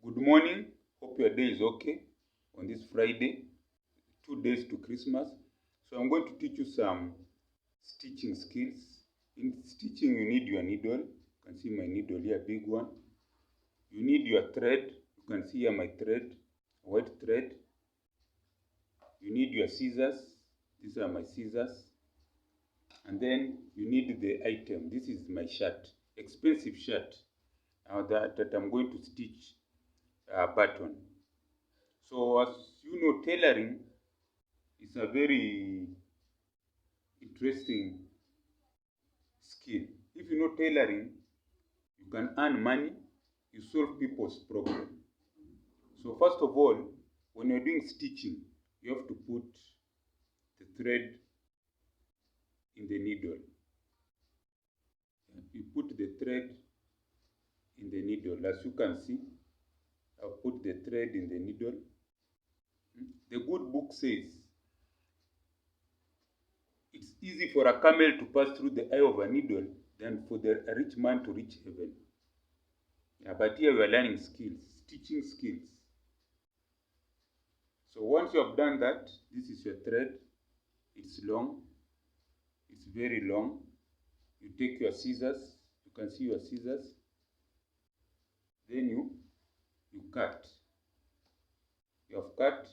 Good morning. Hope your day is okay on this Friday, 2 days to Christmas. So I'm going to teach you some stitching skills. In stitching, you need your needle. You can see my needle here, big one. You need your thread. You can see here my thread, white thread. You need your scissors. These are my scissors. And then you need the item. This is my shirt, expensive shirt that I'm going to stitch a button. So as you know, tailoring is a very interesting skill. If you know tailoring, you can earn money, you solve people's problems. So first of all, when you're doing stitching, you have to put the thread in the needle. You put the thread in the needle. As you can see, I've put the thread in the needle. The good book says it's easy for a camel to pass through the eye of a needle than for a rich man to reach heaven. But here we are learning skills, stitching skills. So once you have done that, this is your thread. It's long. It's very long. You take your scissors. You can see your scissors. Then you cut. You have cut,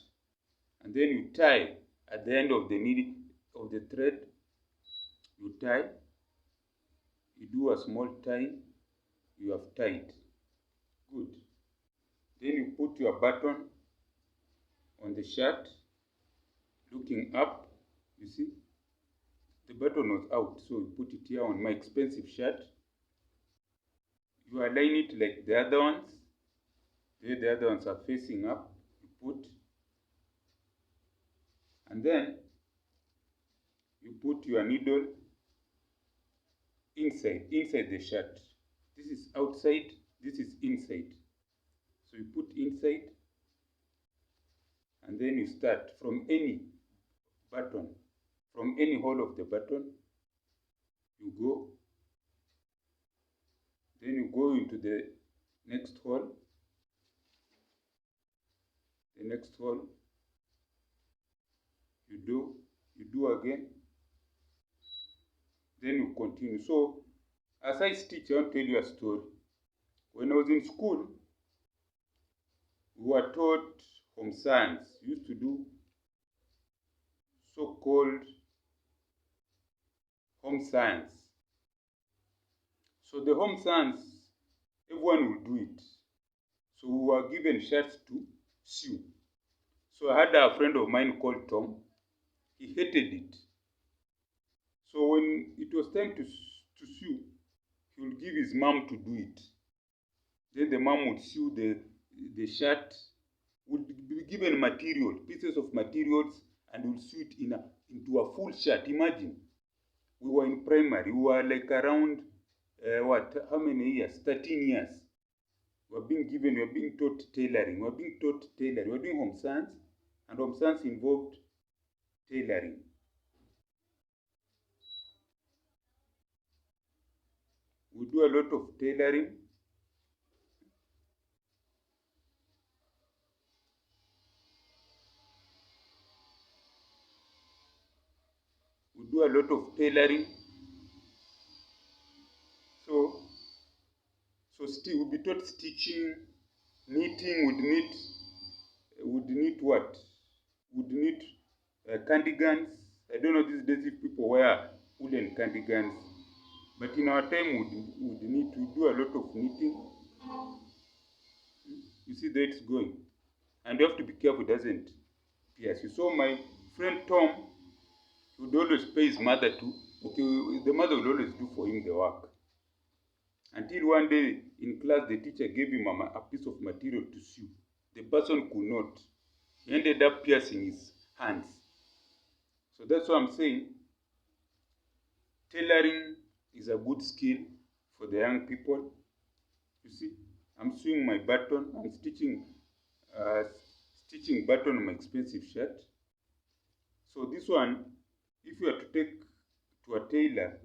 and then you tie at the end of the needle of the thread. You tie. You do a small tie. You have tied. Good. Then you put your button on the shirt, looking up. You see, the button was out, so you put it here on my expensive shirt. You align it like the other ones. The other ones are facing up. You put, and then you put your needle inside the shirt. This is outside, this is inside. So you put inside, and then you start from any button, from any hole of the button. You go, then you go into the next hole, you do again, then you continue. So as I stitch, I want to tell you a story. When I was in school, we were taught home science. We used to do so-called home science. So the home science, everyone will do it. So we were given shirts to sew. So I had a friend of mine called Tom. He hated it. So when it was time to sew, he would give his mom to do it. Then the mom would sew the shirt, would be given material, pieces of materials, and would sew it into a full shirt. Imagine, we were in primary. We were like around, how many years? 13 years. We are being taught tailoring. We are doing home science, and home science involved tailoring. We do a lot of tailoring. So still we'll be taught stitching, knitting. Would need what? Would need cardigans. I don't know these days if people wear woolen cardigans, but in our time would need to do a lot of knitting. You see that it's going, and you have to be careful it doesn't pierce you. So my friend Tom would always pay his mother to. Okay, the mother would always do for him the work. Until one day in class, the teacher gave him a piece of material to sew. The person could not. He ended up piercing his hands. So that's what I'm saying. Tailoring is a good skill for the young people. You see, I'm sewing my button. I'm stitching button on my expensive shirt. So this one, if you are to take to a tailor,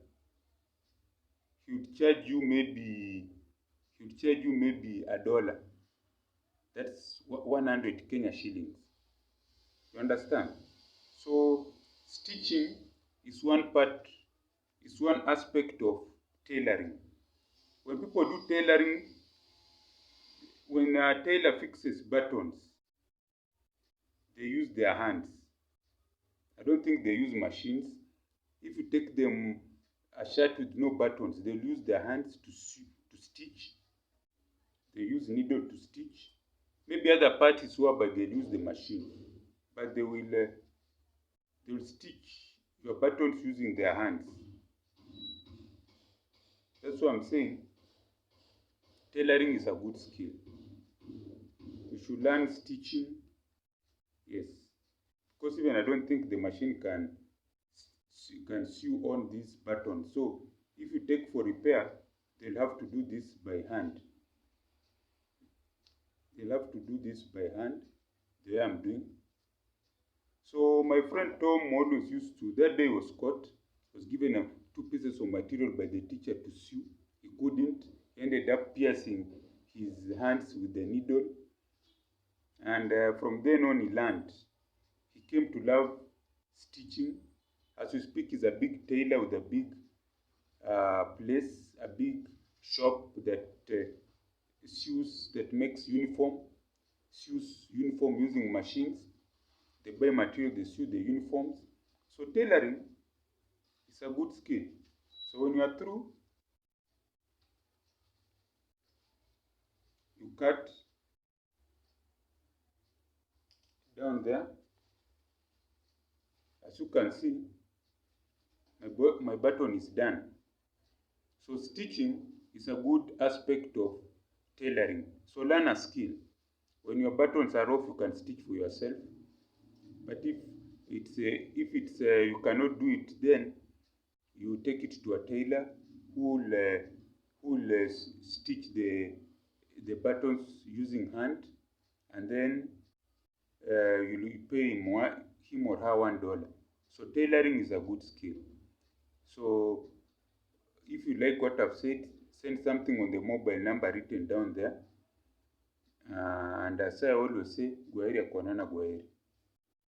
he would charge you maybe $1. That's 100 Kenya shillings. You understand? So stitching is one aspect of tailoring. When people do tailoring, when a tailor fixes buttons, they use their hands. I don't think they use machines. If you take them a shirt with no buttons, they'll use their hands to stitch. They use needle to stitch. Maybe other parties whereby they'll use the machine, but they will stitch your buttons using their hands. That's what I'm saying. Tailoring is a good skill. You should learn stitching. Yes. Because even I don't think the machine can sew on these buttons. So if you take for repair, they'll have to do this by hand. They'll have to do this by hand, the way I'm doing. So my friend Tom always used to, that day was caught, was given 2 pieces of material by the teacher to sew. He couldn't. He ended up piercing his hands with the needle. And from then on he learned. He came to love stitching. As we speak, he's a big tailor with a big place, a big shop that makes sews uniform using machines. They buy material, they sew the uniforms. So tailoring is a good skill. So when you are through, you cut down there. As you can see, my button is done. So stitching is a good aspect of tailoring. So learn a skill. When your buttons are off, you can stitch for yourself. But if you cannot do it, then you take it to a tailor who will stitch the buttons using hand, and then you pay him or her $1. So tailoring is a good skill. So if you like what I've said, send something on the mobile number written down there. And as I always say, Gwaheri ya kuonana, Gwaheri.